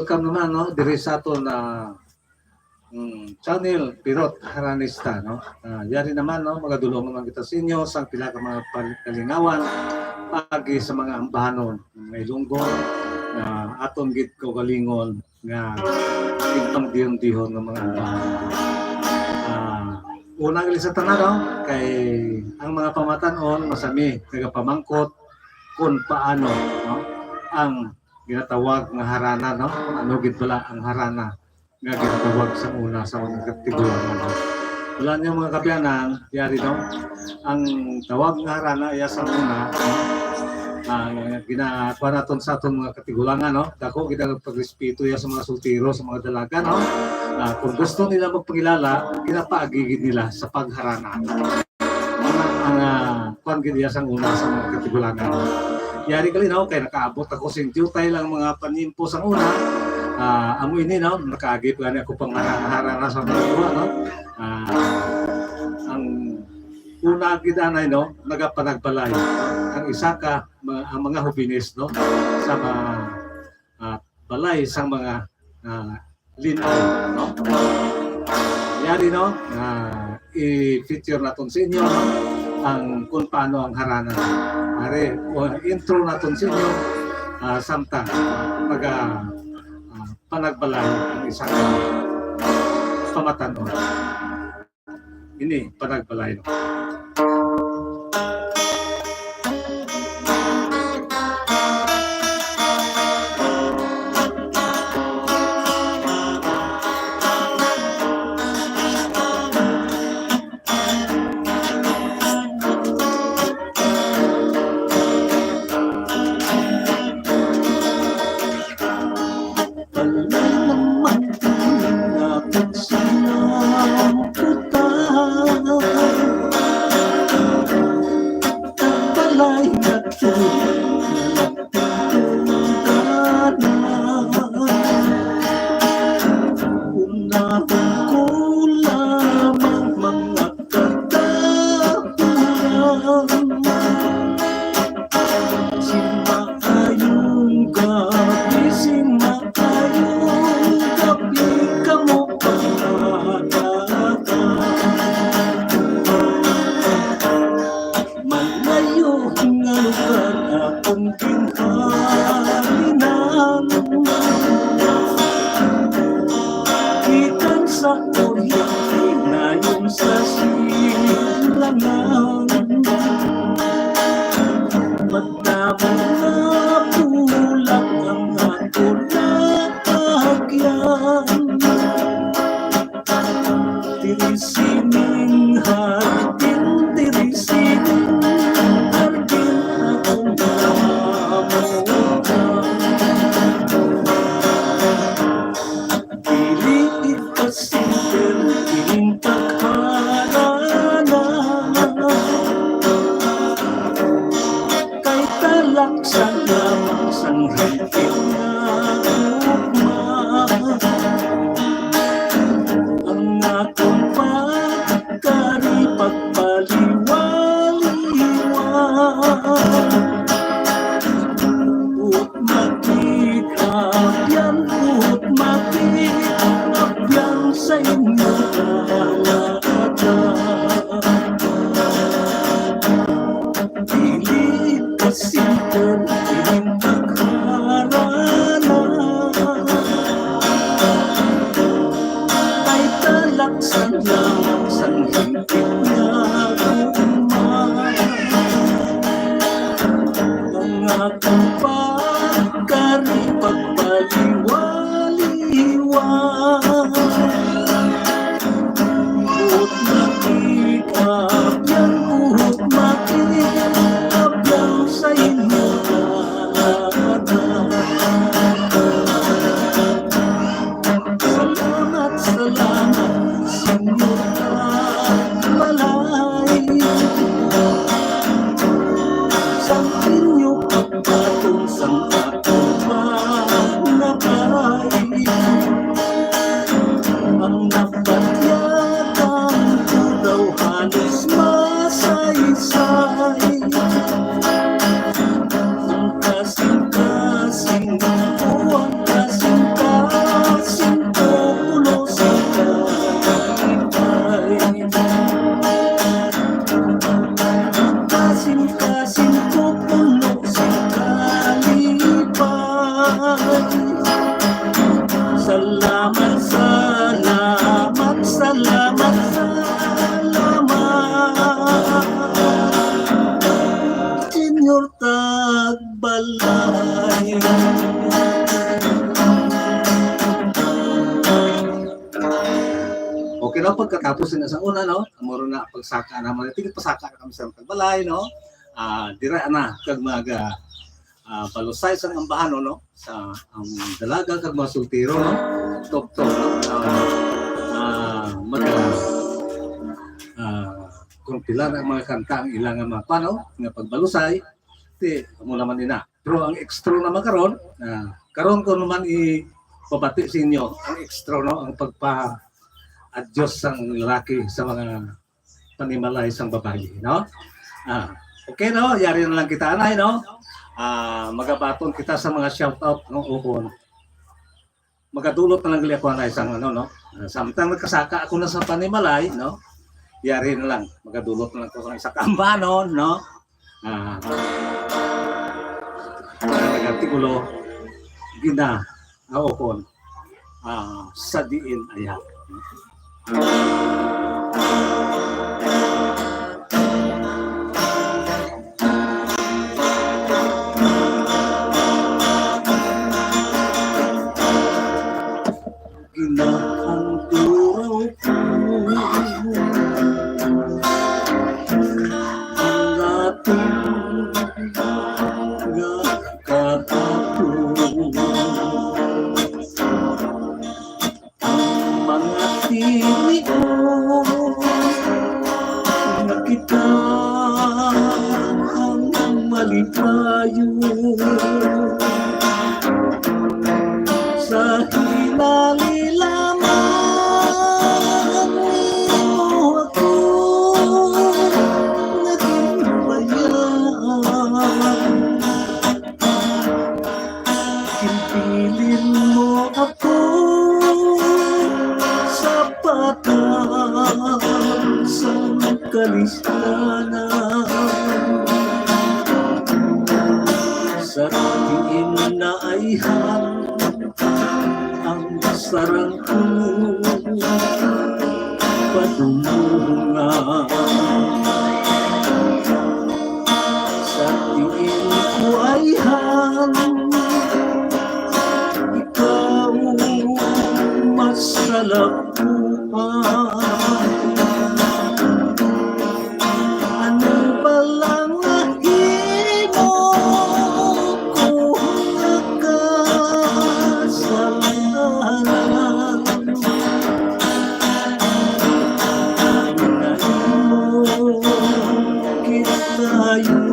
welcome naman no diri sa ato na channel Pirot Haranista no. Yari naman no magadulong naman kita sa inyo sa pila ka mga kalingawan pagi sa mga ambahanon mga Ilonggo na aton gid ko galingon nga igpang dihon-dihon ng mga ambahanon. Una gali sa tanan no kay ang mga pamatanon masami nagapamangkot kung paano no ang ginatawag nga harana no ano gid pala ang harana nga ginatawag sa una sa mga katigulangan no? Wala niyo mga kabyanan yari no ang tawag nga harana iya sa una no? Ginakuha naton sa aton mga katigulangan no dako kita pagrespeto ya sa mga sultiro sa mga dalaga no kung gusto nila magpakilala ginapaagigid nila sa pagharana ang kuan gid iya sa una sa mga katigulangan yari kali no kay nakaabot ako sintiyutay lang mga panimpo sa una amo ini no nakaagip gani ako pang harana sa mga iwa no ang una gid anay no nagapanagbalay ang isa ka ang mga hubines no sa mga balay sa mga linaw no yari no i-feature naton sa inyo no? Ang kung paano ang harana are intro naton sa inyo samtang panagbalay ang isang pamatanon ini panagbalay no? no, pagkatapos na sa una, no, amoro na pagsaka naman, tingin pasaka kami sa Tagbalay, no, dira na, kag mga palusay sa ambahan, no, sa dalaga, kag mga sultiro, no, top-top, no, kung pila ng mga kanta ang ilang mga pano, nga pagbalusay, ti, mo naman nina. Pero ang extra naman karon ko naman ipabati sa inyo, ang extra, no, ang pagpa-adjust ng lalaki sa mga panimalay sang babae, no? Okay, no? Yari na lang kita, anay, no? Magabaton kita sa mga shoutout, no? O magadulot na lang gali ako, anay, sang ano, no? Samtang nagkasaka ako na sa panimalay, no? Yari na lang, magadulot na lang ko sa kambanon, no? Nagatigulo, gina, aokon, sa diin ayan. Ginahang turaw ko ang ating kahapon, ang mga tinigo na kita ang malipayo sa hinalilaman mo ako naging bayaan. Pinpilin mo ako sa patang sa kalistanan, sa diin na ayhan ang sarang ko patunga, sa diin ko ayhan ikaw masalapuan. Ano ba lang ahimo kung nagkasalanan, unahin mo kita yung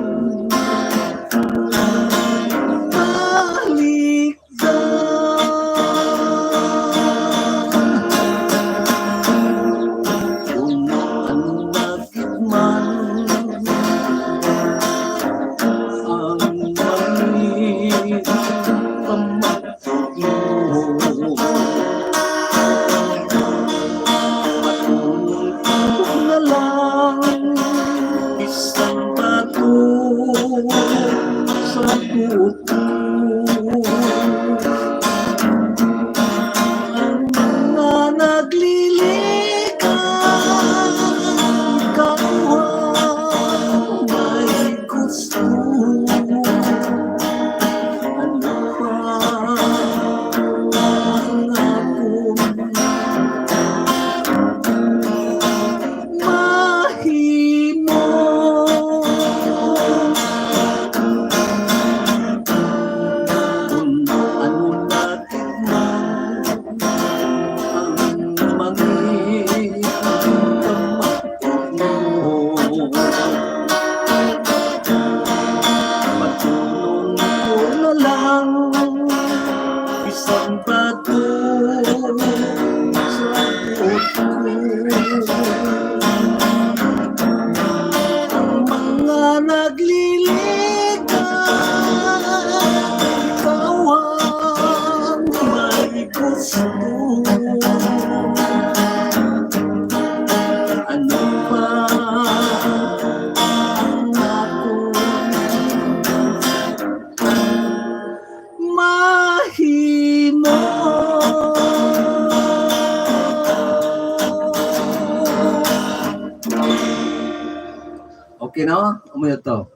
okay, no? Umuyo to.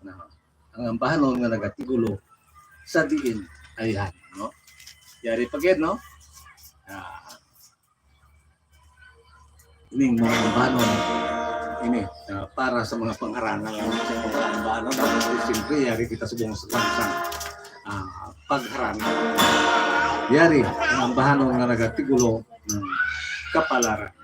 Ang ambahanon nga nagatigulo sa diin ayan, no? Yari pagid, no? ining mga banon ini para sa mga pangaranan sa mga banon siyempre yari kita subong sa bansang pagharana yari ang bahanon nga nagatigulo ng kapalaran.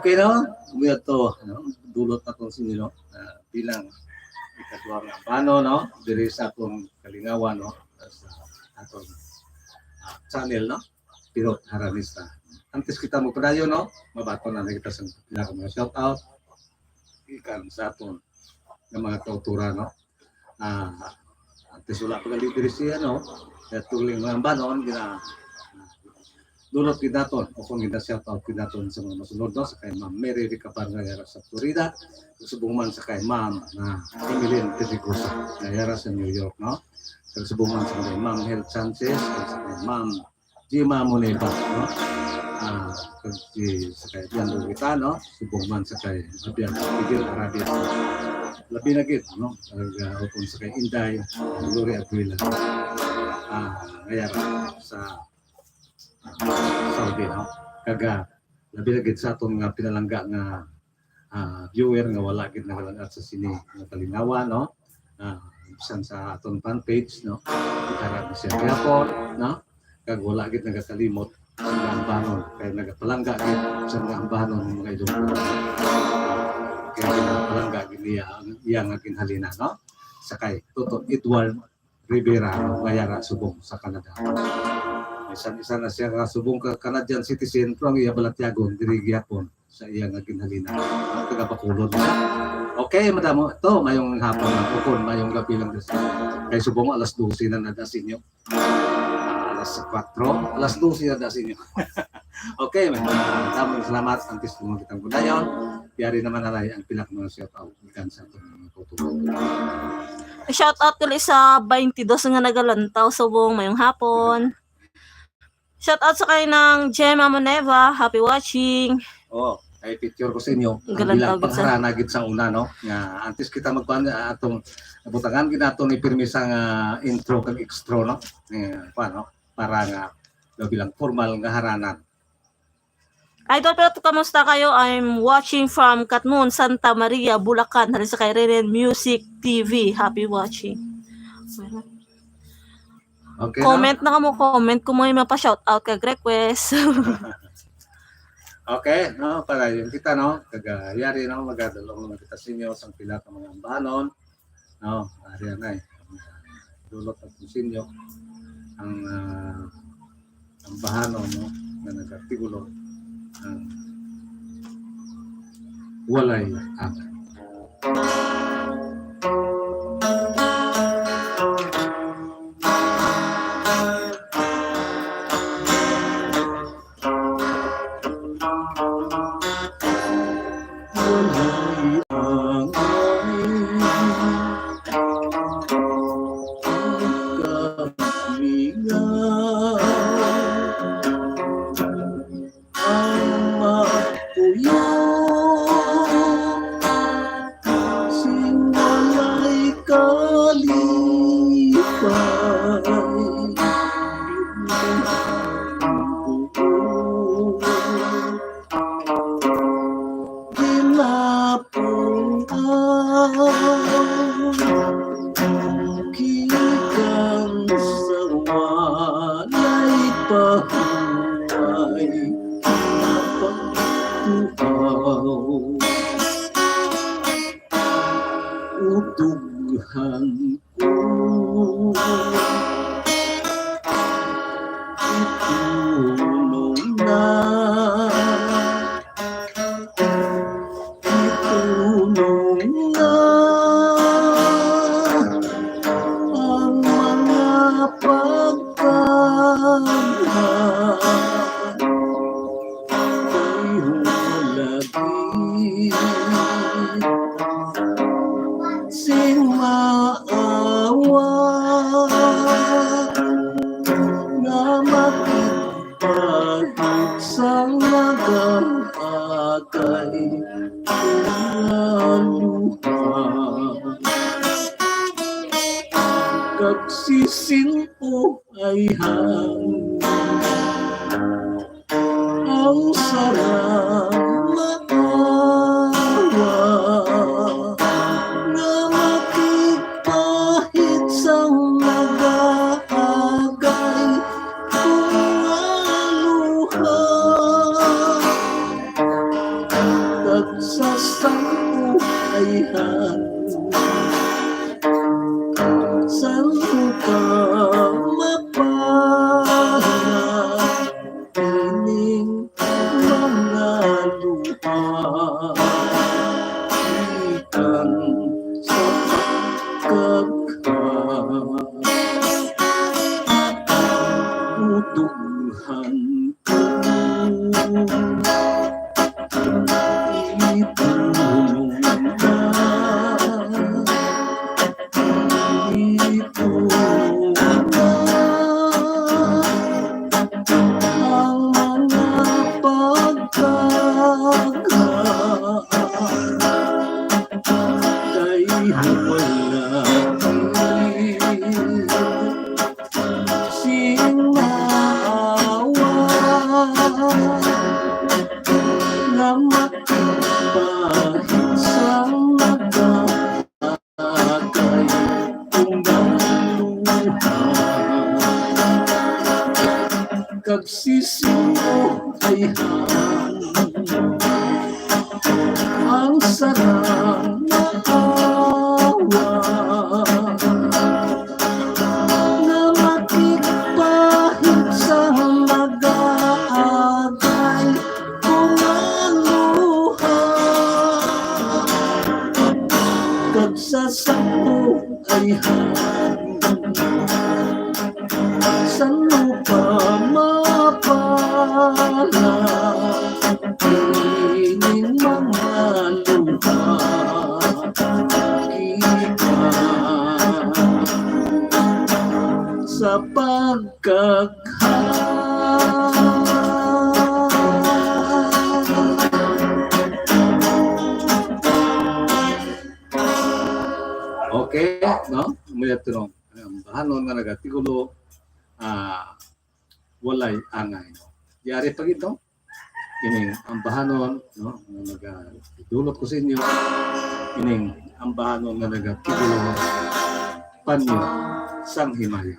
Okay no? Ito, dulot na itong sinilo bilang ikatwang bano, no? Diri sa atong kalingawan, no? Sa atong channel, no? Pirot Haranista. Antes kita mo padayon, no? Mabato na kita sa pinaka mga shout out. Ikan sa atong ng mga kautura, no? Antes wala pa gali diri siya, no? Kaya tuling mga banon, dulot kinaton o kung shout out kinaton sa mga masunod, no? Sa kay Ma'am Mary Ricapar nga sa Florida, subong man sa kay Ma'am Emilyn Peticosa nga sa New York, no? Subong man sa kay Ma'am Hel Sanchez sa kay Ma'am Gima Moneba, no? Sa kay Dian Lugita, no? Subong man sa kay Abian Tigil Arabia, labi na gid, no? O kung sa kay Inday Gloria Aguila, ngayara sa Saudi, no? Kaga labi na gid sa atong nga pinalangga nga viewer nga wala gid nahalangat sa sini nga kalinawan, no? Bisan sa aton fan page, no? Ikarag siya gyapon, no? Kag wala gid nagakalimot sa ambanon kay nagapalangga gid sa mga ambanon ng mga idol. Kaya nagapalangga gid iya nga ginhalina, no? Sakay Toto Edward Rivera, no? Mayara subong sa Canada. Isa na siya nga subong ka Canadian citizen pero ang iya balatyagon diri gyapon sa iya nga ginhalina. Taga Bacolod. Okay, madamo. Ito, mayong hapon na ukon, mayong gabi lang dito. Kay subong alas 12 na nadasin nyo. Alas 4, alas 12 na nadasin nyo. Okay, maraming salamat. Ang testimony kitang gunayon. Yari naman alay ang pinak mga shout-out. Ikan sa itong mga tutugan. Shoutout ulit sa 22 nga nagalantaw subong mayong hapon. Shoutout sa kayo ng Gemma Moneva. Happy watching. Ay picture ko sa inyo ang Galantaw bilang pangharana gid sa una, no, nga antes kita magkuan atong butangan gid naton ni permisa nga intro kag extra, no, paano para nga bilang formal nga haranan. Idol, pero kamusta kayo? I'm watching from Katmon, Santa Maria, Bulacan. Hari sa kay Renen Music TV. Happy watching. Okay, Comment na kamo, comment kung may mapa-shoutout kag request. Okay, no, para yung kita, no, kagayari, no, magadalong naman kita sa inyo sa pila ka mga ambanon, no, ariyan na dulot at sinyo ang ambahanon, no, na nag-artikulo ang walay angay. Utughan ko itulong na ang mga pagkahan kay hulagi sing maawa nga makipagod sa nag-agay luha kag sisinpo ay ang sarang maawa nga makipahit sa nag-aagay luha kag sa sampo ay saan ka mapahining mga luha ikan sa pagkakautuhan ko itulong na ang mga pagkakaan kay hulagi sing maawa na makipahit sa nagagay kung naluhan kag sisiyo ay ang sarang naawa na makipahit sa nag-aagay kung aluhan kag sasako ay sa lupa mapala ining mga luha sa okay, no? Umayat ito, bahanon nga nagatigulo, walay angay. Yari pag ito, ining ang bahanon, no? Nagdulot ko sa inyo, ining ang bahanon nga nagatigulo, panyo, sang himaya.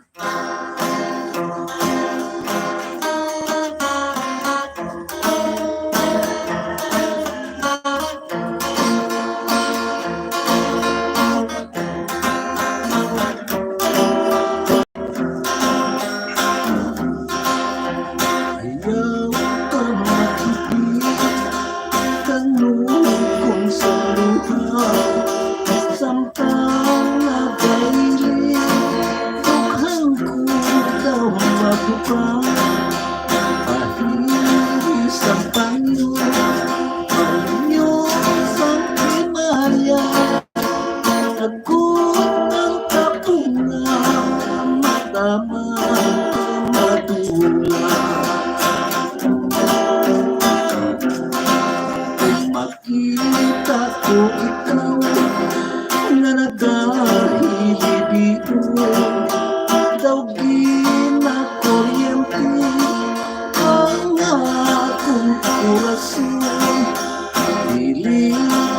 Makita ko ikaw na nagahilibito daw ginakuryente ang akong kurasyon dili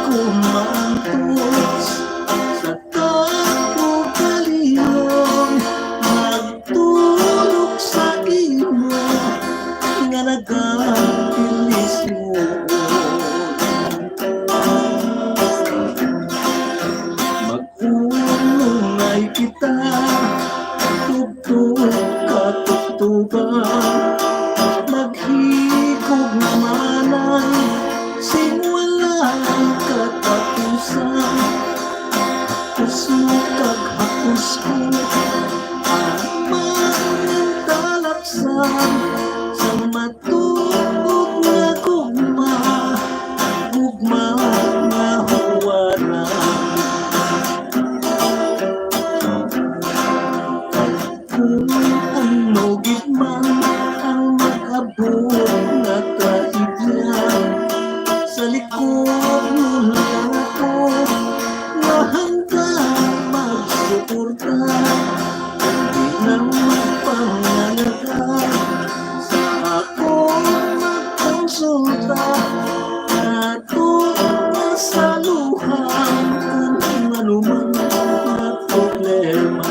ko mantos sa kapugalingon magtulog sa imo nga nagapilis mo. Mag-unay kita tugtog katugtugan maghigog manay sing walang katapusan hapos mo kag hapos ko amang talaksan sa matugog na gugma gugma na huwaran kung ano gitman ang mag-abot na kaibyan sa likod mo lang ako na handa magsuporta hindi na magpangalaga sa akong magkonsulta ato na sa luhan kung ano man na problema.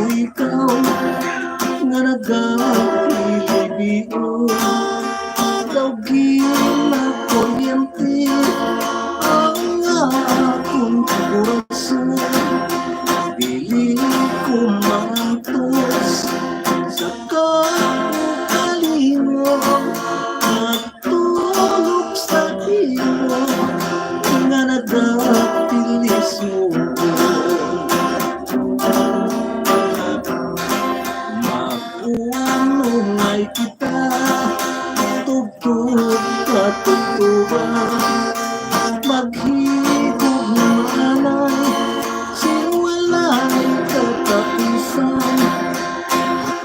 Ikaw nga nagahilibio daw ginakuryente ang akong kurasyon dili ko mantos sa kapugalingon magtulog sa imo nga nagapilis mo. Mag-unay kita tugtog katugtugan maghigog manay sing walay katapusan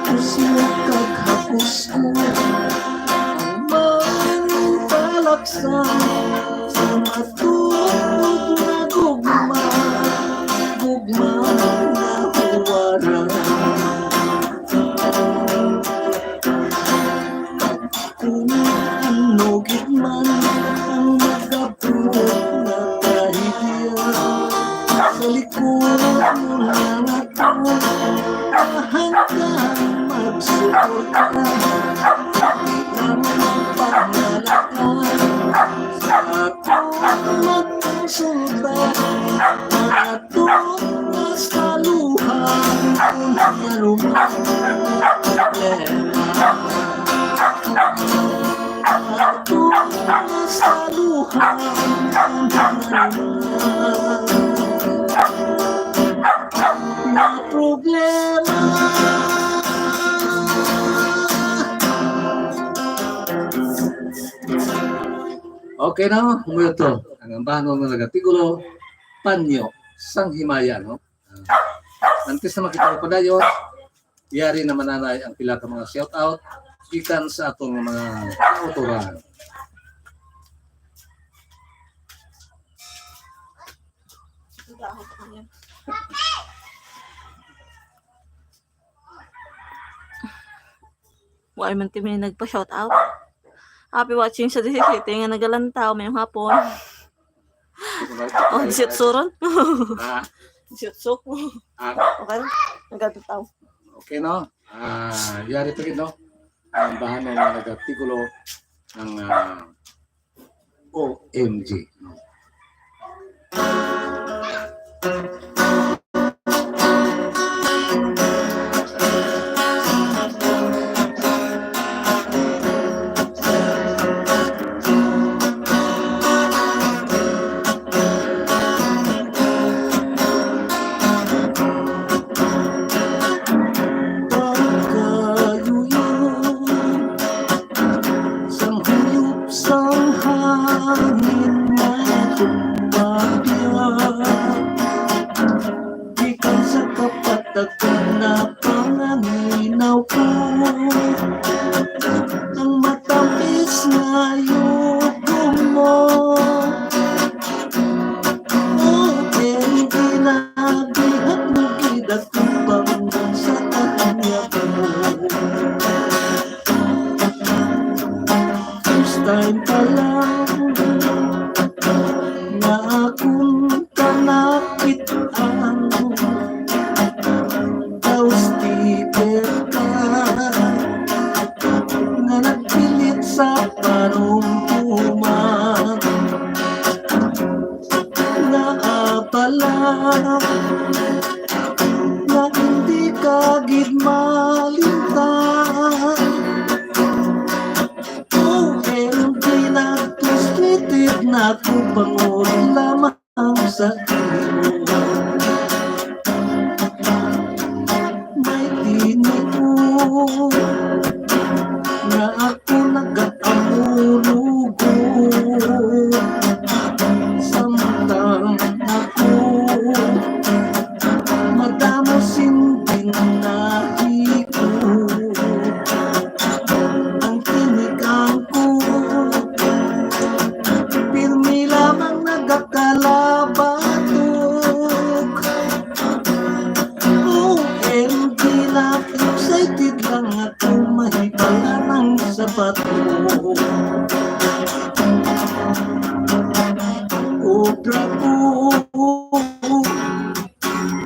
hapos mo kag hapos ko amang talaksan sa matugog na gugma gugma na huwaran ang pangalakan sa akong magsusulat mga tungas na luha kung narumang problema mga tungas na luha kung narumang na problema. Okay na, umuyoto. Ang ambahan ng nagatigulo, panyo, sanghimaya, no? Antes na makita ko padayon, yari na mananay ang pila ka mga shout-out, gikan sa atong mga autoran. Why man kami nagpa-shout out? Happy watching sa DCT nga nagalantaw mayong hapon. Oh, sitsuron. Ah, Sitsuk. ah, Okay lang. Nagalantaw. okay, no? Yari pa rin, no? Ang ambahan ng nagatigulo ng OMG. No? Time pa lang na akong kanakitaan daw sticker ka na nagpilit sa parumpuman na abala na hindi ka gid malintan. Na kubangon lamang sa iyo may tiniko na ako nag-aamulugo samtang ako madamo sinding nahiko ang tinigang ko nagkakalabatok. OMG na excited lang ako mahibala ng sapat mo. Obra ko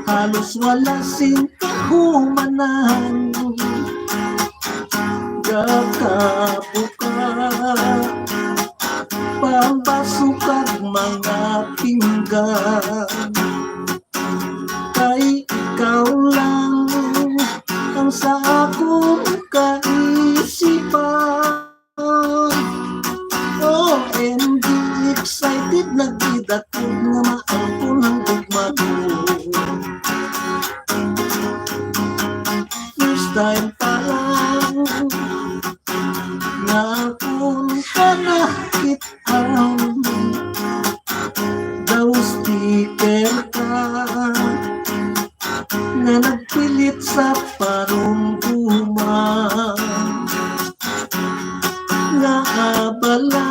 halos wala sing kahumanan gakabuka pambasukag mga pinggan kay ikaw lang ang sa akong kaisipan. OMG excited nagdidakod nga maangko ng gugmado. First time pa lang na akong kanakitaan daw sticker ka na nagpilit sa parumpuman na abala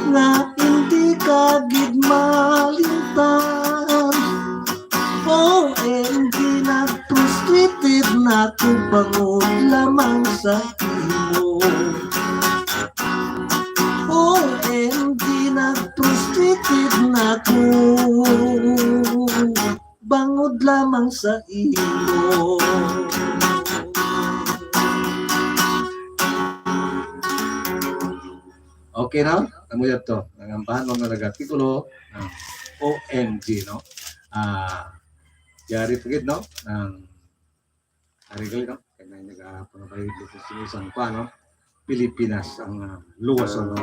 na hindi ka gid malintan. OMG nag-frustrated na kubangon lamang sa imo. OMG nag-frustrated na ko bangod lamang sa imo. Okay na? Amo to. Ang ambahan nga nag-artikulo ng OMG, no? Yari pagid, no? Ng arigal, no? Kaya nag-pangabayad dito sa isang pa, no? Pilipinas ang luwas, no?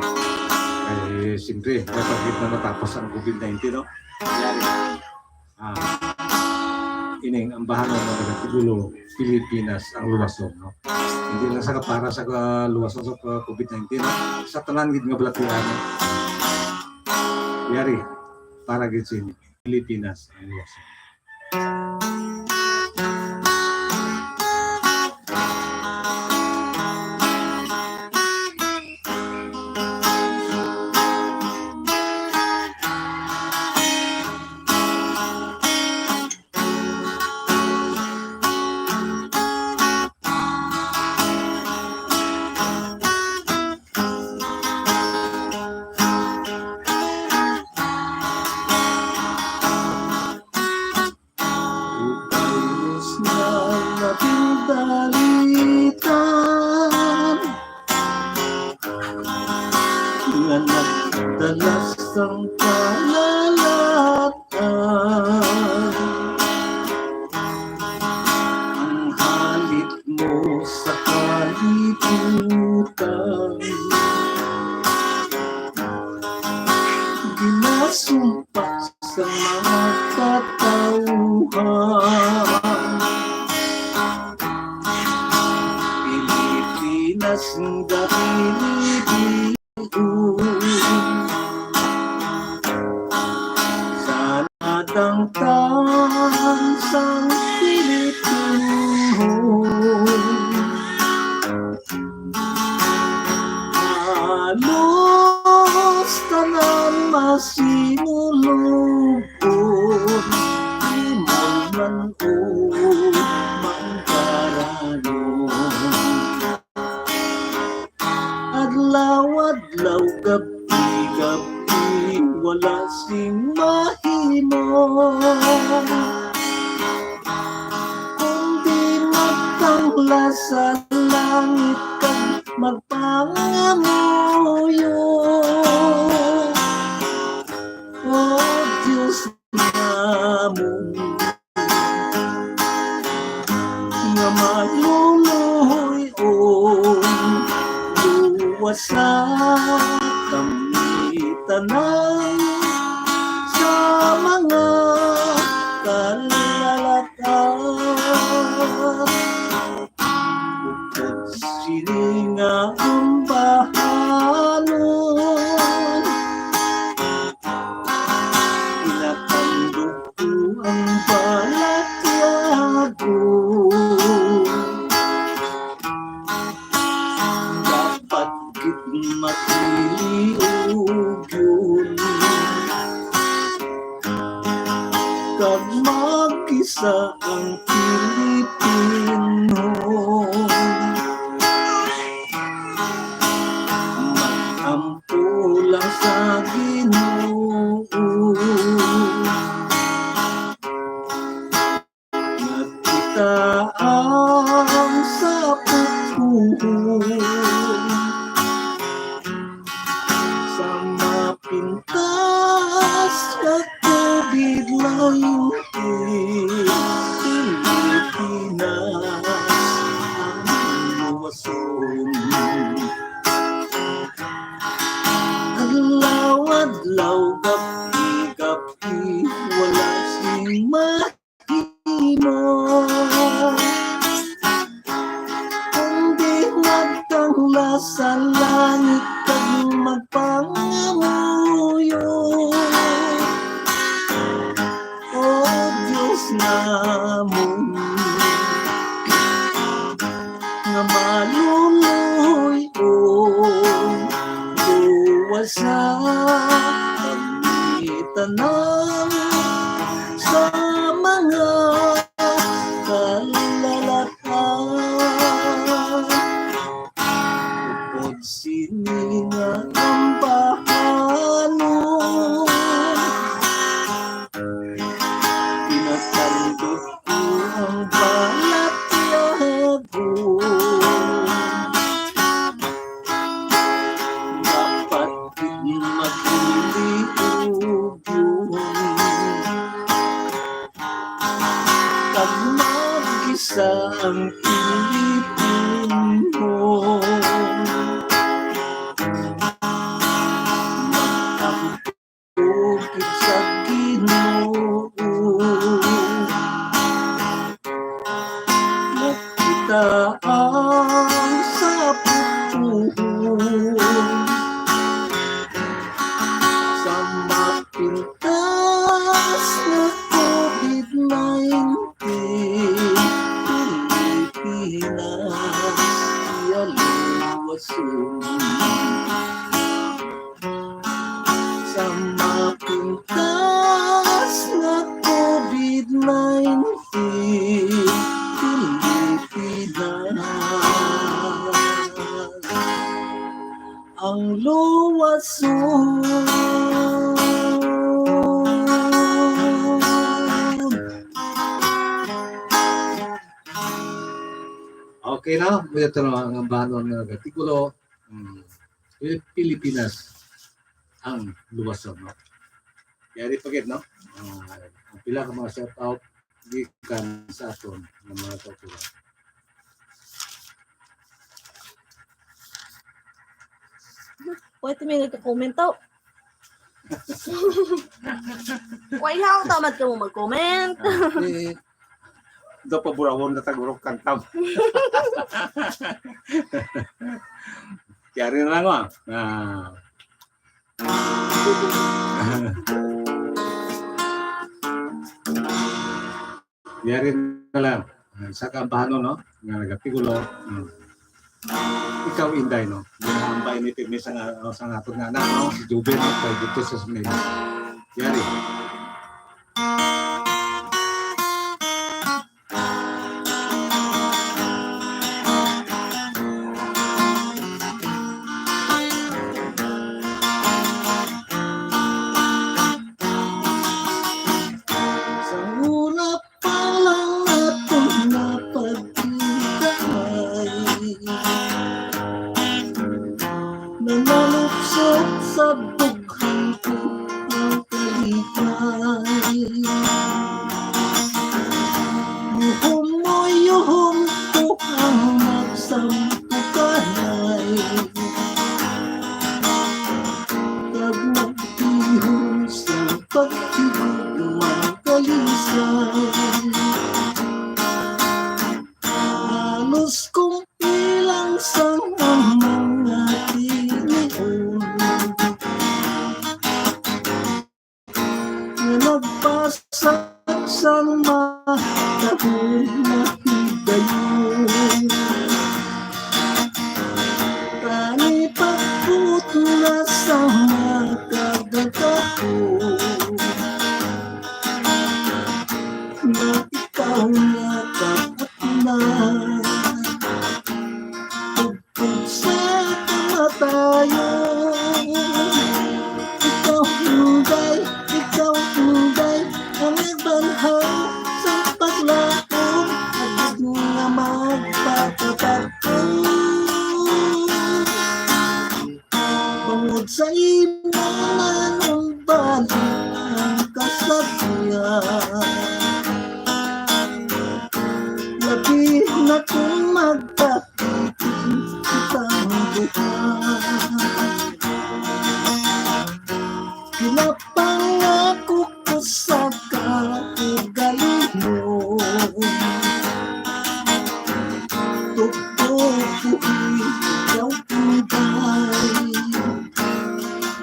Ay, siyempre, napagid na natapos ang COVID-19, no? Yari. Ining ambahan ng nag-artikulo Pilipinas ang luwas, no? Hindi lang sa para sa luwas sa COVID-19, no? Sa tanan gid nga balatian. Yari, para gid sa Pilipinas ang luwas. Balitan nga nagdalas ang kalalatan, ang halit mo sa kalibutan, ginasumpa sa mga katauhan. Pilipinas nga pilipiun, sa nadangtan sang Pilipino, halos tanan masinulubon, imol man o mangkaranon. Adlaw-adlaw, gabi-gabi, wala sing mahimo, kundi magtangla sa langit kag magpangamuyo. O Diyos namon nga maluluyon, luwasa kami tanan sa mga kalalatan. Upod sininga ang bahanon, inakandog ko ang balatyago. Dapat gid matiliog yun, kag mag-isa ang Pilipino. Mag-ampo lang sa Ginoo, nagkitaan sa pupuhon, sa mapintas sa COVID-19. Pilipinas ang luwason, adlaw-adlaw, gabi-gabi, wala sing mahimo, kundi magtangla sa langit kag magpangamuyo. O Diyos namon nga maluluyon, luwasa kami tanan sa mga kalalatan. Upod sininga ang bahanon, pinatandog ko ang balatyago. Dapat daan sa pupuhon sa mapintas na COVID-19. Pilipinas, ialiwason sa mapintas na COVID-19. Pilipinas, ang luwason. Okay na, may ito na ang bahanon ng artikulo. Pilipinas ang luwason, no? Yari pagit, no? Ang pila ka mga shout out gikan sa aton ng mga kultura. Pwede may nagka-comment daw. Why lang tamad ka mo mag-comment? Do pa burawon na tagurok kantam. Yari na lang, ah. Yari na lang. Isa ka bahanon, no? Nga nagapigulo. Ikaw, Inday, no? Nangambay ni Pirmi sa nga ato nga anak, no? Si Juben, no? Kaya dito sa Smith. Yari. Sa una pa lang natin napagkikay, nanalupsok sa dughan ko ng kalikay. Yuhom mo yuhom ko ang magsampukanay, pag nagtihon sa pagtihon magkalisay. Halos kong ilang sa mga tinion na nagpasag sa matahong na higayon. Tani pagput na sa makadagao na ikaw yakap at na tugtog sa kamatayon. Ikaw Inday, ang nagbanhaw sa paglaom at nga magpapatagpo. Bangod sa imo na nung balik ang kasabihan, labi na kung magpapitin kitang buhay. Pinapangako ko sa kaugali mo, totoo ikaw Inday,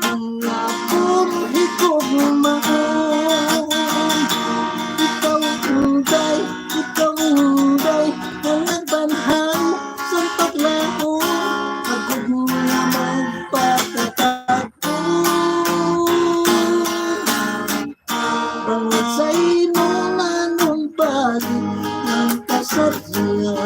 ang akong higugmaan. Ikaw Inday, ang nagbanhaw sa paglaom, agad nga magpakatagpo. Bangod sa imo na nung balik ng kasadya,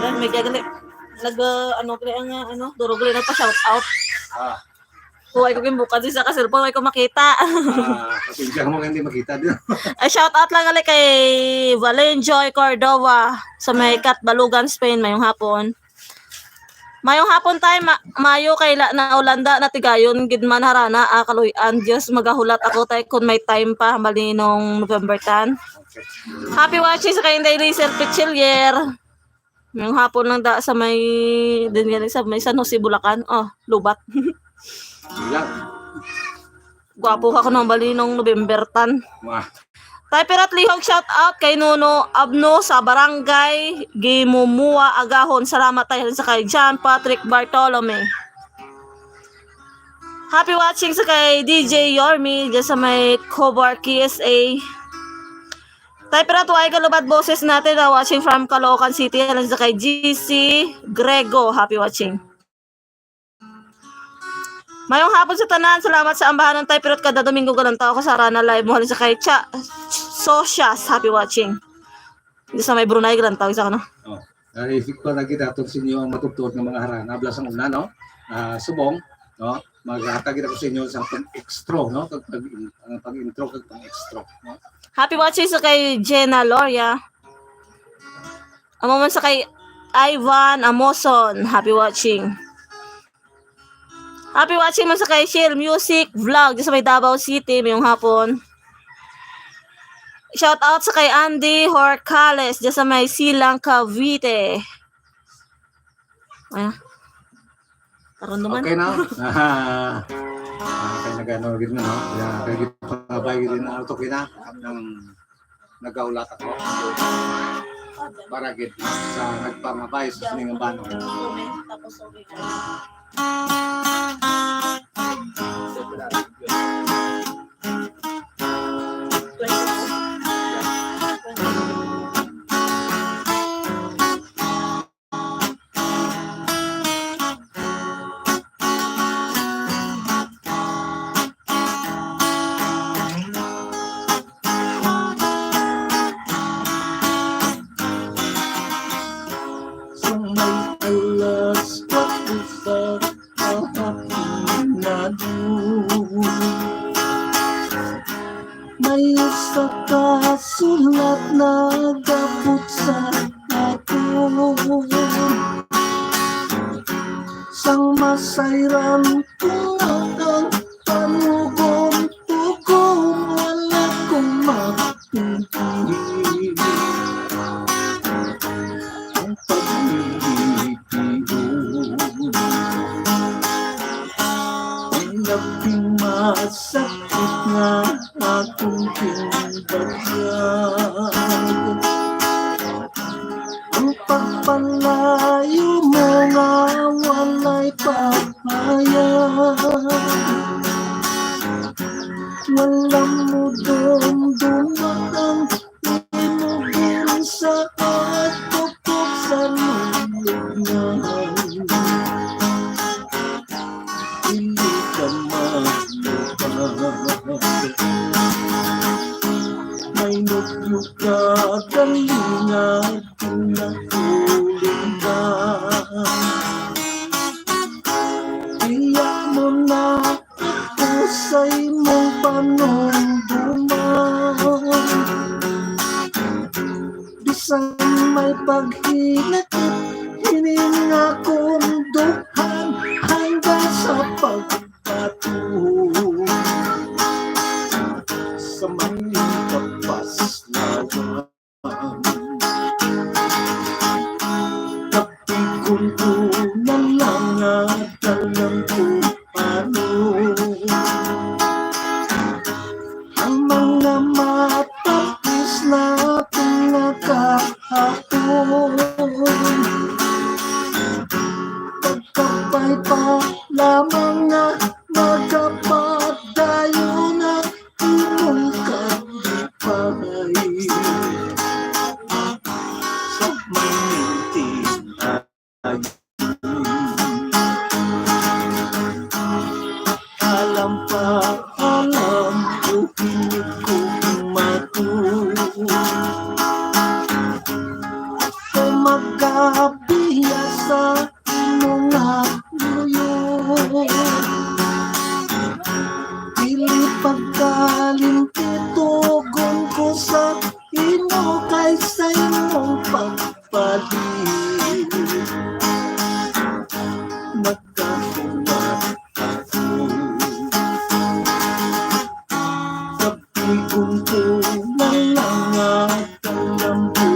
Ira, may gagali. Ano, kaya nga, durog rin pa shout out. Ah, Huwag ko kimbukan sa kasilpon, huwag ko makita. pasensya mo hindi makita din. Ay, shout out lang gali kay Valenjoy Cordova sa may Balugan, Spain, mayong hapon. Mayong hapon tayo, mayo kay na Olanda na tigayon, gidman harana, kaluyan, Diyos magahulat ako tayo kung may time pa, malinong November 10. Okay. Happy watching sa kayong daily Sir Pichilyer. Mayong hapon lang da sa may, din galing sa may San Jose, Bulacan. Oh, lubat. Lang. Gwapo ka ko ng balinong November 10. Wah. Tay Pirat Lihog, shout out kay Nuno Abno sa Barangay Gimumua, Agahon. Salamat tayo sa kay John Patrick Bartolome. Happy watching sa kay DJ Yormi dyan sa may Cobar KSA. Tay Pirat, huwag kalubad boses natin na watching from Caloocan City. Alam sa kay GC Grego. Happy watching. Mayong hapon sa tanan, salamat sa ambahan ng Tay Pirat kada Domingo galang tao ko sa Rana Live. Muhalin sa kay Sosyas, happy watching. Hindi sa may Brunei galang tao isa ka no? Oh. Isip ko na kita sa inyo ang matutod ng mga harana. Abla sa una, no? Subong, no? Maghatag kita ko sa inyo sa pag-extro, no? Pag-intro, pag-extro, no? Happy watching sa kay Jenna Loria. Amaman sa kay Ivan Amoson, happy watching. Happy watching man sa kay Shell Music Vlog sa may Davao City mayong hapon. Shout out sa kay Andy Horcales sa may Silang Cavite. Ayan. Karon naman. Okay na. Kaya nagano gid na, no? Kaya gid pangabay gid na auto kina ng nagaulat ako. Para gid sa nagpangabay sa sining bano. Tapos okay. May isa ka sulat na gabot sa ako. Sang masayran tungang panugong tukong wala kong mapipili. Ang pag-ibig ay labing masakit nga akong pinagyan. Ang pagpalayo mo nga walay pahayag. Walang mo dumdumaan, inubin sa at tukok sa lulugnan. Hindi ka maglubag. May nubyo ka galingan, pinahulog ka. Iyak mo na ako sa imong panunduman. Bisang may paghinakit, hininga kong duhan hanggang sa pagpatuloy. Sa maling kapaslawan, kapikon ko na lang at alam ko paano. Ang mga matapos na pinakahapon, pagkapay pa lamang na magkapadayo na imong kalipay. Sa manintinay, alam pa, alam ko, hindi ko matuwa. Ako magkabi sa mga luyo. Dili pagkalimti tugon ko sa imo kaysa imong pagpalit. Nagkahulat ako, sabigon ko na lang at alam ko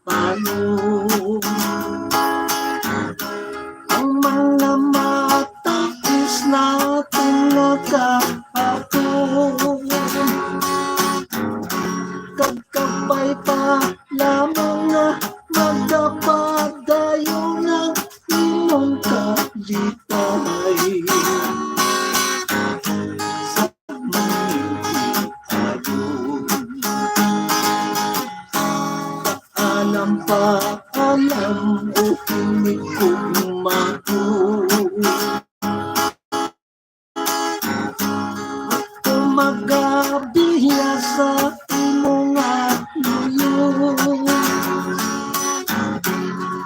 paano. Ang mga matang is natin nakahapon, kagkabay pa lamang na magkapadayo ng imong kalipay. Sa manghihitayon, paalam pa alam o hindi ko magabiya sa imong luyo.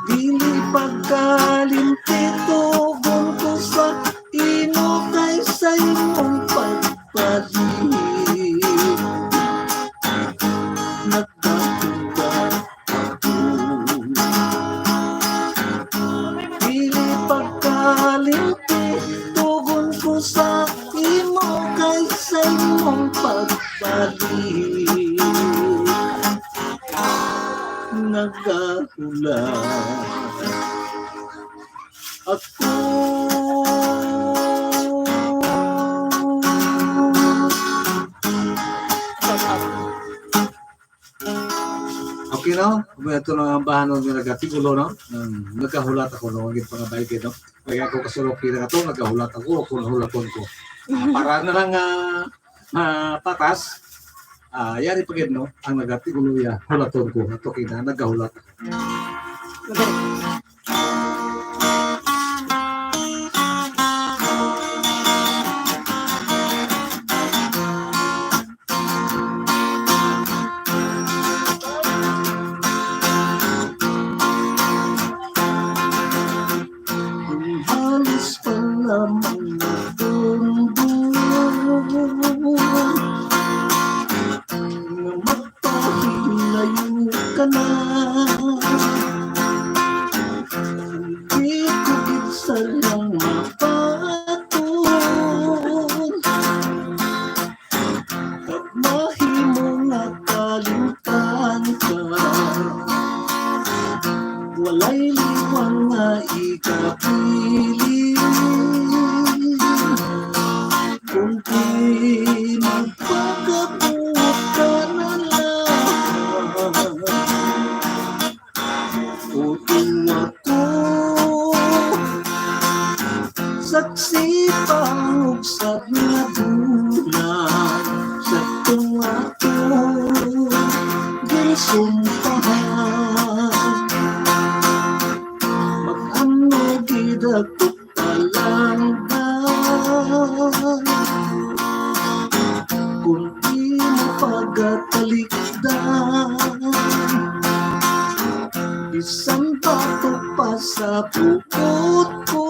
Dili pagkalimti tugon ko sa ino kaysa imong pagpalit. Nagkahulat ako, dili pagkalimti tugon ko sa imo kaysa imong pagpalit. Nagkahulat ako. Okay no? Ito na ang bahanon nga nagatigulo no? Nagkahulat ako no? Ang pangabaykin no? Kaya ako kasulok na ito, nagkahulat ako, kung hulaton ko. Para na lang patas, yari pagid no? Ang nagatigulo ya, hulaton ko. Ito kina, nagkahulat ako. Halos pa lamang akong buwan na magpahilayo ka na. Hindi ko isa lang mapatun pag mahimo nga kalimtan ka. Walay liwang nga ikapili kung di magpakabuot ka na lang. Uting ako saksi pangugsat na bulan sa tungato ginsumpahan. Mag-ano gidakot palanggan kung di mo pagatalikdan. Isang bato pa sa bukod ko,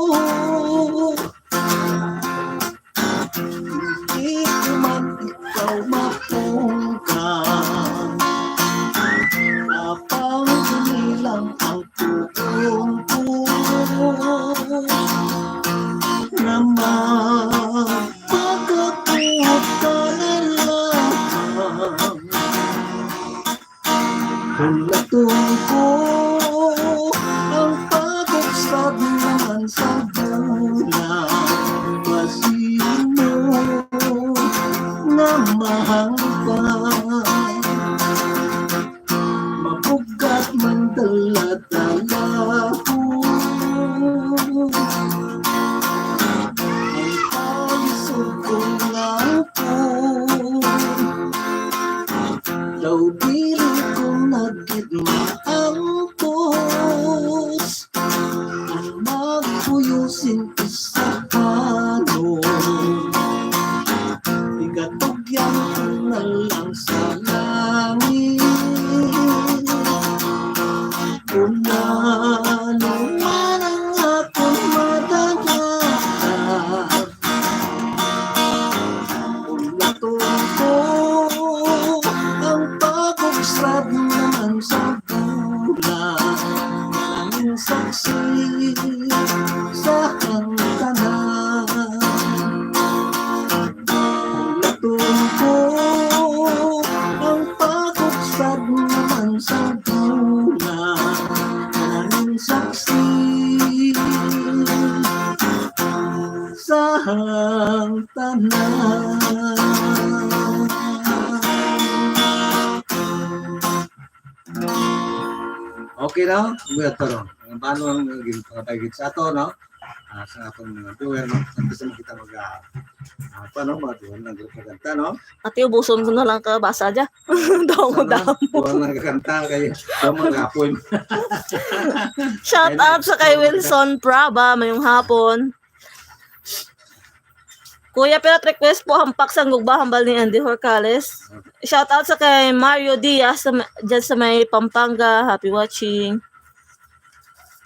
hindi ko man ikaw mapungkan. Napang lang ang tugon ko na magpakabuot ka na lang. Hulatong ko ang pagugsad naman sa bulan, pasino na mahangpan. Mabugat man dala-dala ko ang palisod kong ngapon. Daw dili ko nagigmaampos ang magpuyusin sa paano. Igatugyan ko na lang sa langit kung ano man ang saksi sa hangganan. Natungkol ang pakuksad naman sa bulan, maraming saksi sa hangganan. Okay na? Umayat pa ron. Ang paano ang naging pangapagit sa ato, no? Sa atong mga viewer, no? Kasi mo kita paano mga duwan ng kanta, no? Ati ubuson ko na lang ka basa dya. Damo. Duwan ng kanta kayo. Duwan mga apoy. Shout out sa kay Wilson Praba, mayong hapon. Kuya, pero request po hampak sa gugba hambal ni Andy Horcales. Shout out sa kay Mario Diaz dyan sa may Pampanga. Happy watching.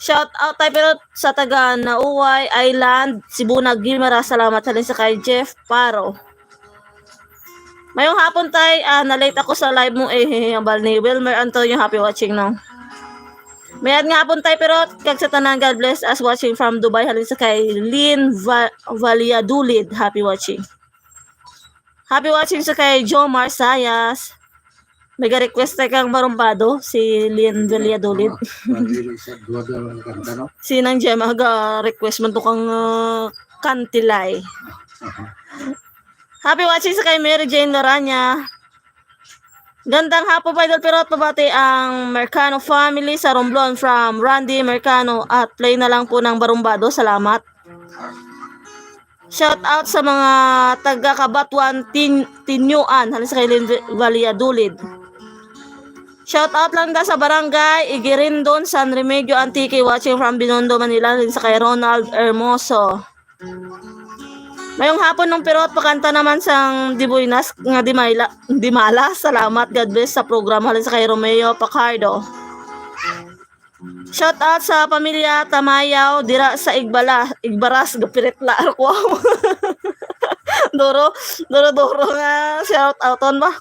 Shout out tayo pero sa taga Nauway Island, Cebu Nagimara. Salamat halin sa kay Jeff Paro. Mayong hapon tayo, na-late ako sa live mo hambal ni Wilmer Antonio. Happy watching now. Mayad nga hapon tayo pero kag sa tanan, God bless us watching from Dubai halin sa kay Lynn Valladolid. Happy watching. Happy watching sa kay Joe Marsayas. May request tayo kang marumbado si Lynn Valladolid. Duwan ng kanta, no? Sinang Gemma request man to kang kantilay. Happy watching sa kay Mary Jane Loranya. Gandang hapon pa idol pero pabati ang Mercano family sa Romblon from Randy Mercano at play na lang po ng Barumbado. Salamat. Shout out sa mga taga Kabatuan Tinyuan halin sa kay Lynn Valladolid. Shout out lang da sa barangay Igirindon, San Remigio Antique watching from Binondo, Manila halin sa kay Ronald Hermoso. Mayong hapon ng pirot pakanta naman sang Dibuinas nga Dimala. Salamat, God bless sa programa halin sa kay Romeo Pacardo. Shout out sa pamilya Tamayaw dira sa Igbaras gapirit la ko. Doro nga shout outon ba.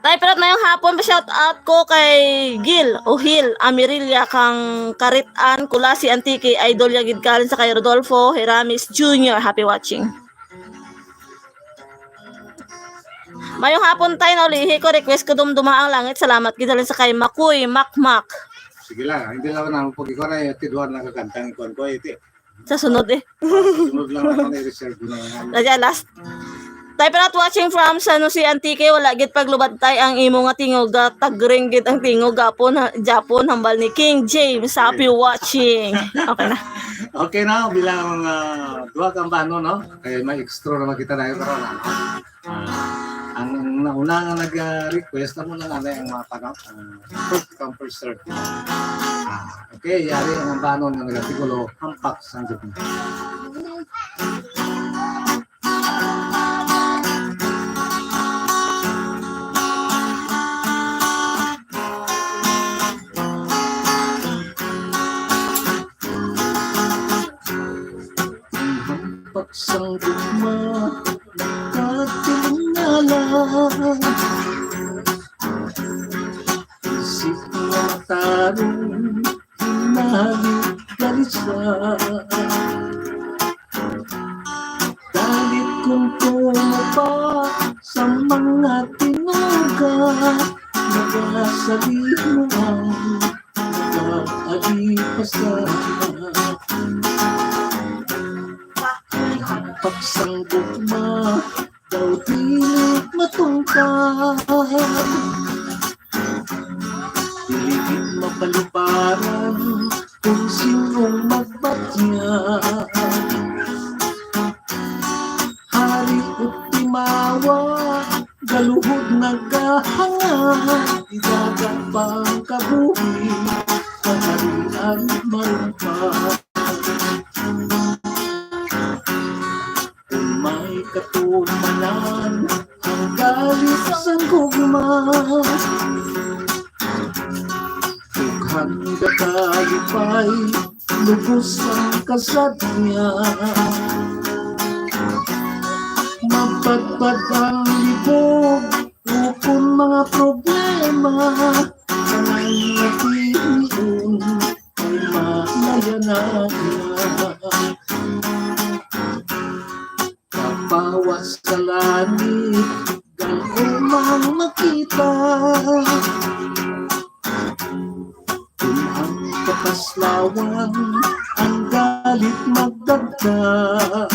Tay pirot mayong hapon pa shout out ko kay Gil Amirilla kang Karitan Kulasi Antique idol yagid kalin sa kay Rodolfo Heramis Jr. Happy watching. Mayong hapon tayo na ulihi ko request ko dumduma ang langit. Salamat gid sa kay Makuy Makmak. Sige lang, hindi lang na pag ikaw na tiduan na kakantang ikon ko iti. Sa sunod Sunod lang ako na i-reserve na. Nadya last. Tayo pa watching from San Jose Antique, wala gid paglubad tay ang imo nga tingog, tagring gid ang tingog Japon hambal ni King James. Happy watching. Okay na. Okay na, bilang duwa kang bano, no? Kaya may extra naman kita na yun. Ang nauna nga nag-request na muna nga yung mga panok. First come, first serve. Okay, yari ang bano nga nag-tigulo, hampak sa gabi. Pagsang gugma nagkatingala, isip nga tarong hinalik-galisa, galit kong tumapa sa mga tinuga, nagasabi mo ang nag-aalipasama. Pagsang gugma daw pilit matungkad, pilit mapaluparan kung sinong magbatya. Hari at timawa, galuhod nagahanga, idaga pang kabuhi, kaharian marumpa. May katumanan ang galit sa gugma, tughang katalipay lubos ang kasad niya. Mapagpad ang libog upon mga problema, kanang natiliyon naga kapawas sa langit galumang makita kung ang kapaslawan ang galit magdagdag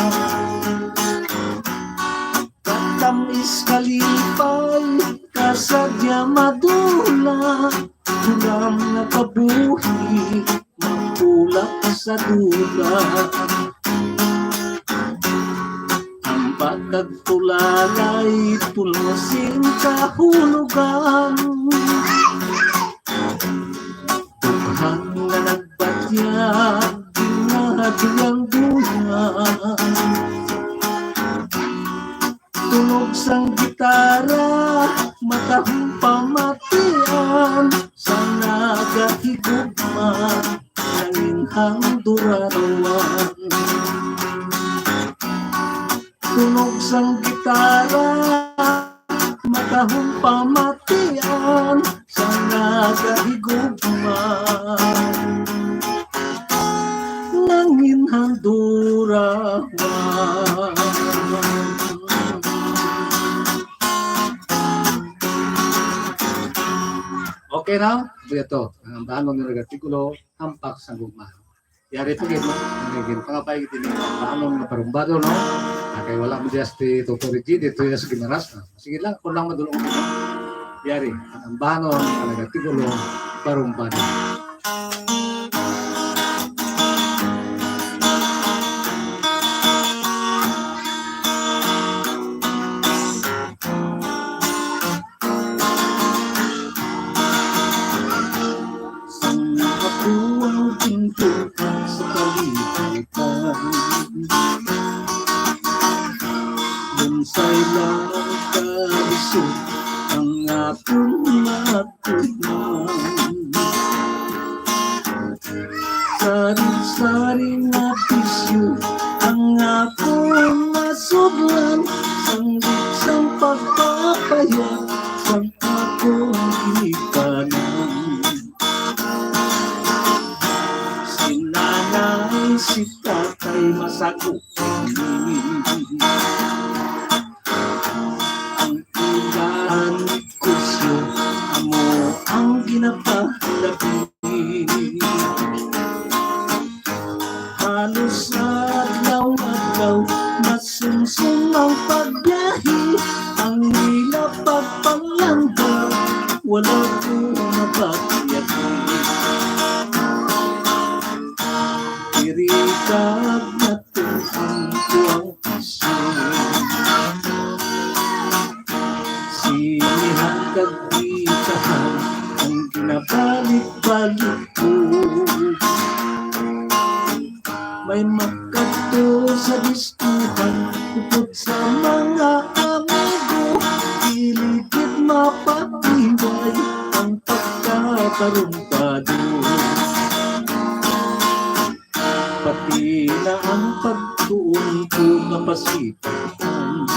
katamis kalipay kasadya madula ulam na kabuhi magpulak sa dula ang pagkagtulalay tulmosin kahulugan tuhan na nagbatyag ginadiyang bulan tunog sang gitara matahong pamatian sa nagahigugma ng inhang durarawan tunog sang gitara matahong pamatian sa nagahigugma ng inhang durarawan. Okay na? Ito, ang bahanon ng artikulo, hampak sa gugma. Yari ito gito, nagiging pangapay gito ng bahanon ng parumbado, no? Kaya wala mo diyas ti tutorigid, ito yung sa ginaras. Sige lang, kung lang madulong ko. Yari, ang bahanon ng artikulo, parumbado. Lunsay lang kalisod ang akong matugman sari-sari nga pisyo ang akong masudlan sanggit sang pagpapayag sang akong ikanan si nanay si tatay masakop halos adlaw-adlaw masumsum ang pagbiyahe ang nila pagpalanda wala ko mapagbiyahe irikag na ang tuwang piso sinihan kagitahan ang ginabalik-balik ko may magkato sa diskuhan upod sa mga amigo iligid mapatiway ang pagkakarumpado pati na ang pagtuon ko kapasipan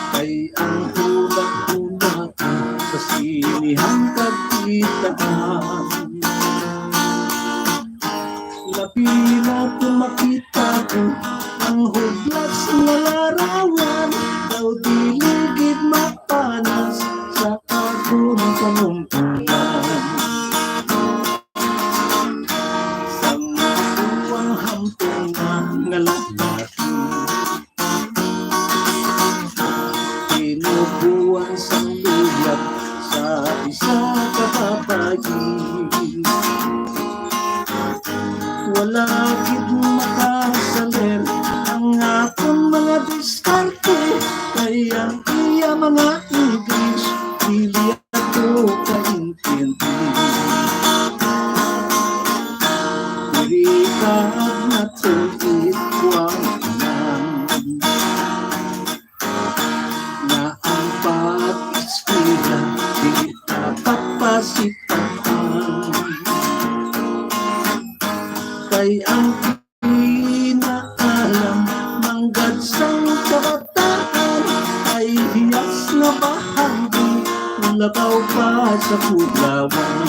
kay ang hulag-hulag sa sinihang kagitaan napila ko makita ko ang huglas na larawan daw diligid mapanas sa akong panumpulan sa mabuang hampong na ngalaki tinubuan sa lulag sa isa kababayi wala gid makasaler ang akong mga diskarte kaya iya mga English dili ako kaintindi irikag na tulit wang na ang pag-eskwela di dapat pasipan kay ang pinaalam manggad sang kabataan ay hiyas na bahagi labaw pa sa puglawan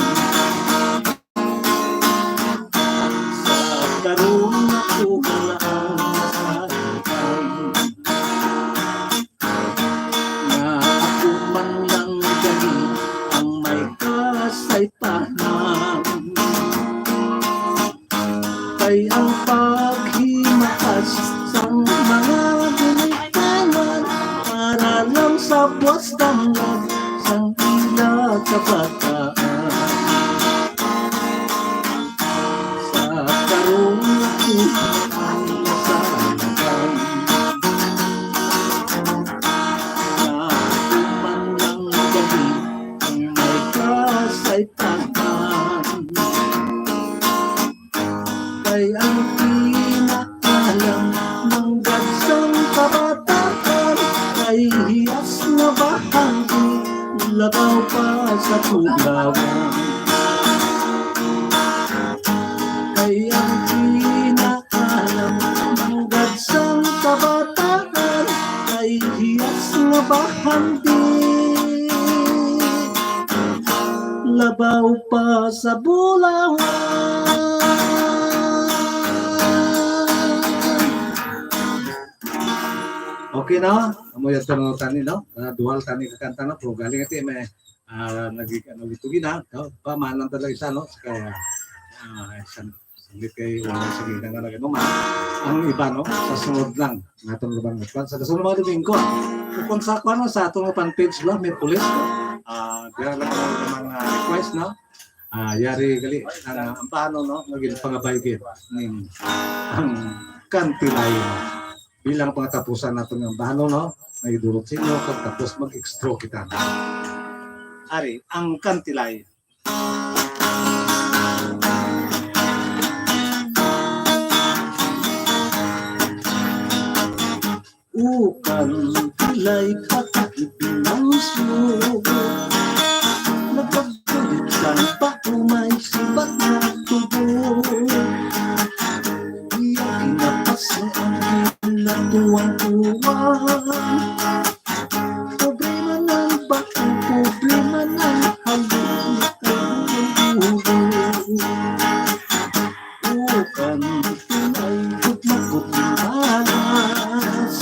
paham. Kay ang paghimakas sang mga binitanan para lang sa buwas damnag sang ila kabataan. Sa karong kuhaan sa lagang na uman lang gabi ang may kasaytanan. Kay ang pinaalam ng gadsang kabataan ay hiyas na bahagi labaw pa sa tuglawan. Kay ang pinaalam ng gadsang kabataan ay hiyas na bahagi labaw pa sa bulawan. Okay na, amoy at tanong tani, no? Dual tani kakanta na, pero galing ito, may nagitugin na, no? Pamahalan talaga isa, no? Kaya, sandit kayo, walang sige na nga naganoman. Ang iba, no? Sa sunod lang, natong lumang nagpan. Sa sunod mga lumingko, kung sa ako, no? Sa atong page lang, may pulis, no? Kaya lang ang mga request, no? Yari gali, ang paano, no? Naging pangabaygit ng kantilay, no? Bilang pangatapusan natin ng bahano, no? May dulot sa inyo, tapos mag-extro kita. Ari, ang kantilay. Ukan tilay kakakipin ng sugo, nagkagulitan pa umay sibat na tubo. Iyak inapas ang natuwang-tuwang, problema ng bato, problema ng halong ukan tunay gugmaguging alas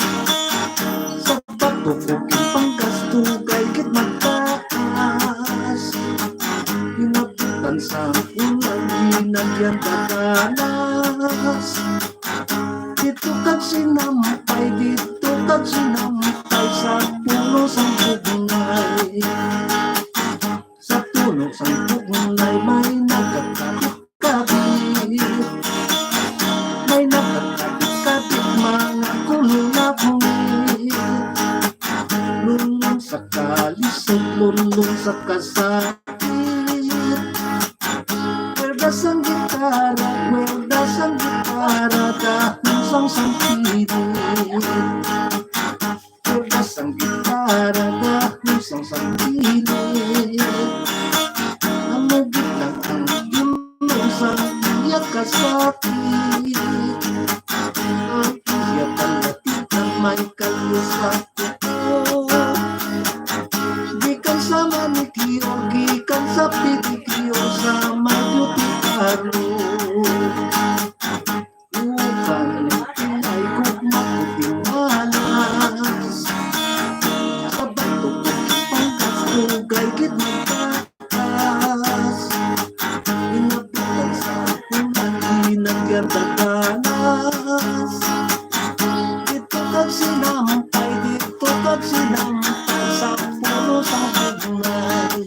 sa bato kuging pangkastugay kit magtaas. Inabutan sa ulan hinagyan kadalas. Dito kag sinampay, dito kag sinampay sa puno sang pugnay. Sa puno sang pugnay may nagkakabit-kabit, may nagkakabit-kabit mga kulunakungit. Lulong sa kalisod, lulong sa kasakit. Werdas ang gitara, werdas ang gitara, dahil sang pilit. Werdas ang gitara, dahil sang pilit. Ang magitang ang yunong sang iyak kasakit. Ang iyak ang latitan may kalusakit ko. Gikan sa manikyo, gikan sa pedikyo, sa mayutitaro. Ukan ay gugmaguting alas, sa bato kong pangkastugay git magtatas. Inabutan sa ulan, hinagyan dadalas. Dito kag sinampay, dito kag sinampay sa puno sa pugnay.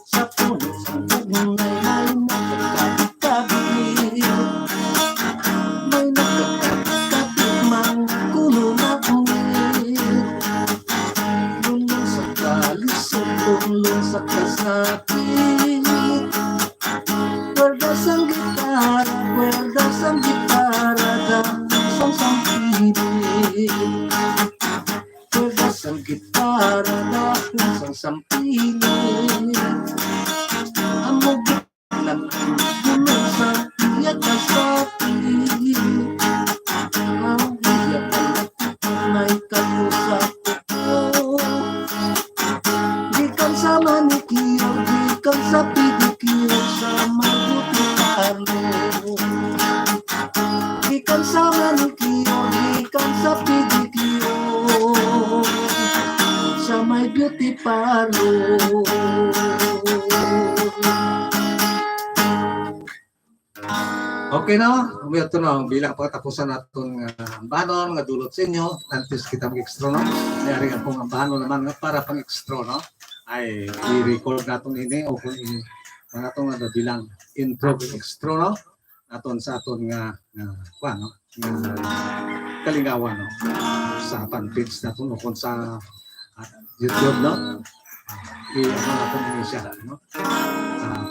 Sa puno sa pugnay may nagkakabit-kabit, may nagkakabit-kabit mga kulunakungit. Lulong sa kalisod, lulong sa kasakit. Werdas ang gitara, werdas ang gitara, dahil sang pilit. Werdas ang gitara, dahil sang pilit. Ang magitlang ang yunong sa iyak kasakit. Ang iyak ang latitan may kalusakit ko. Gikan sa manikyo, gikan sa pedikyo, sa mayutitaro. Gikan sa manikyo, gikan sa pedikyo, sa may beauty parlor. Okay na, ito na, bilang pagkatapusan natin ang bahanon, nga dulot sa inyo, nantis kita mag-extra, no? Mayari nga pong ang bahanon naman nga para pang-extra, no? Ay, i-record natin ini, o kung mga itong bilang intro extra, no? Aton sa aton nga, no? Kalingawan, no? Sa fanpage natin, o kung sa YouTube, no? I-ano natin ini siya, no?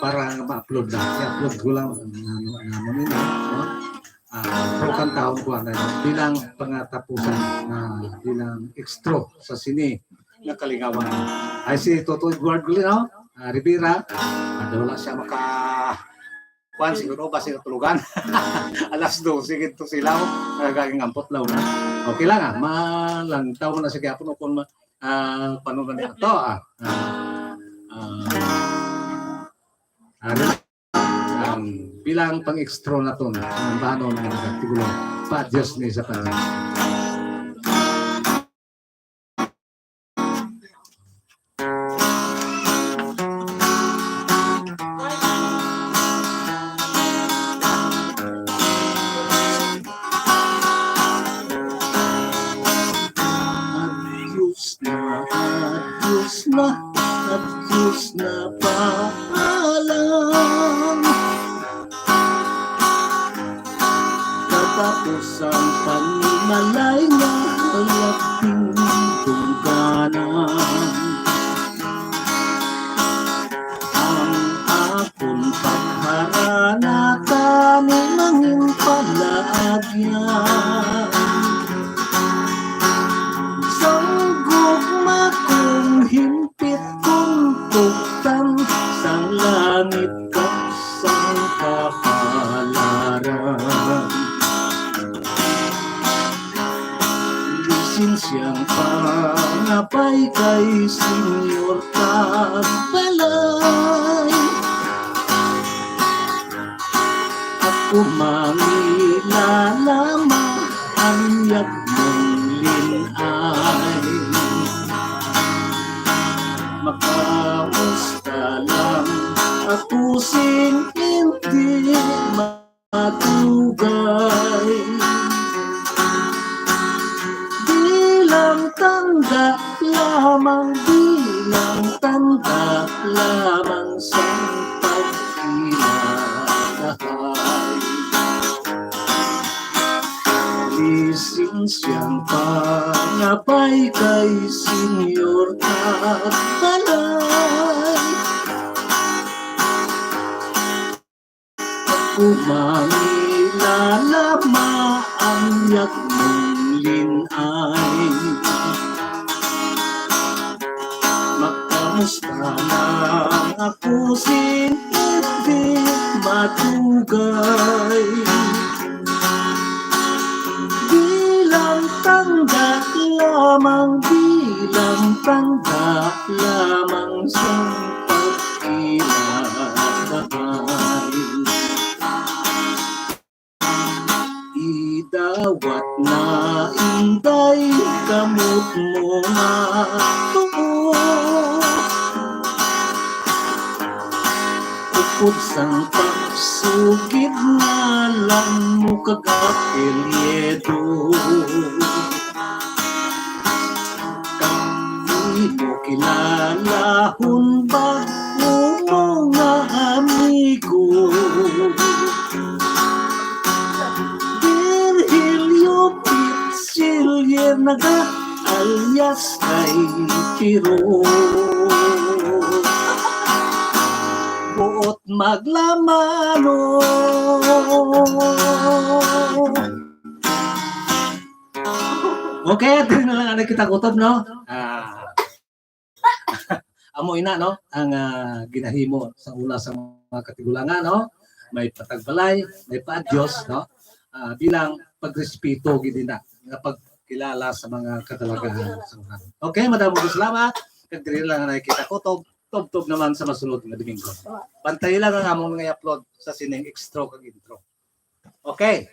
Para ma-upload na. I-upload ko lang namin no? Pero kan taon ko na bilang pangatapusan bilang extra sa sini ng Kalingawan. Ay si Toto Edward Gulino, Rivera, wala siya kuan siguro ba siya tulugan. Alas 12 gito sila nagaging ampot law na. Okay lang malantaw na sige apo kung panugan niya to bilang pang-extra na ito ang bahanon ng artikulo pa Diyos ni sa Panya. Diyos na paalam. Katapos ang panimalay na laking tungganan, ang akong pagharanatan manging palaagyan. Sanggog makong himpit kong tuktan sang langit kap sang kapalaran. Lisensyang pangapay kay Senyor Tagbalay. Ako mangilala anyak mong linay. Makamusta lang ako sing hindi matugay. Bilang tanda lamang, bilang tanda lamang sa pagkilalahay. Lisensyang pangapay kay Senyor Tagbalay. Ako mangilala maanyak mong linay. Makamusta lang ako sin hindi matugay. Bilang tanda lamang, bilang tanda lamang sa pagkilalahay. Idawat na inday kamot mo nga tuos. Ukod sang pagsugid nga lang mo kagapilyedo. Kami mo kilalahon bago mo nga amigo. Virgilio Pizzilier naga alias kay Piro. Buot maglamano. Okay, ito na lang ang kita kutob, no? Amo ina, no? Ang ginahimo sa una sa mga katigulangan, no? May patagbalay, may paadyos, no? Bilang pagrespeto gid na nga pagkilala sa mga kadalagahan sa una. Okay, madamo salamat. Kag diri lang na kita kutob. Tob-tob naman sa masunod nga Domingo. Bantay lang ang among mga i-upload sa sining extra kag intro. Okay.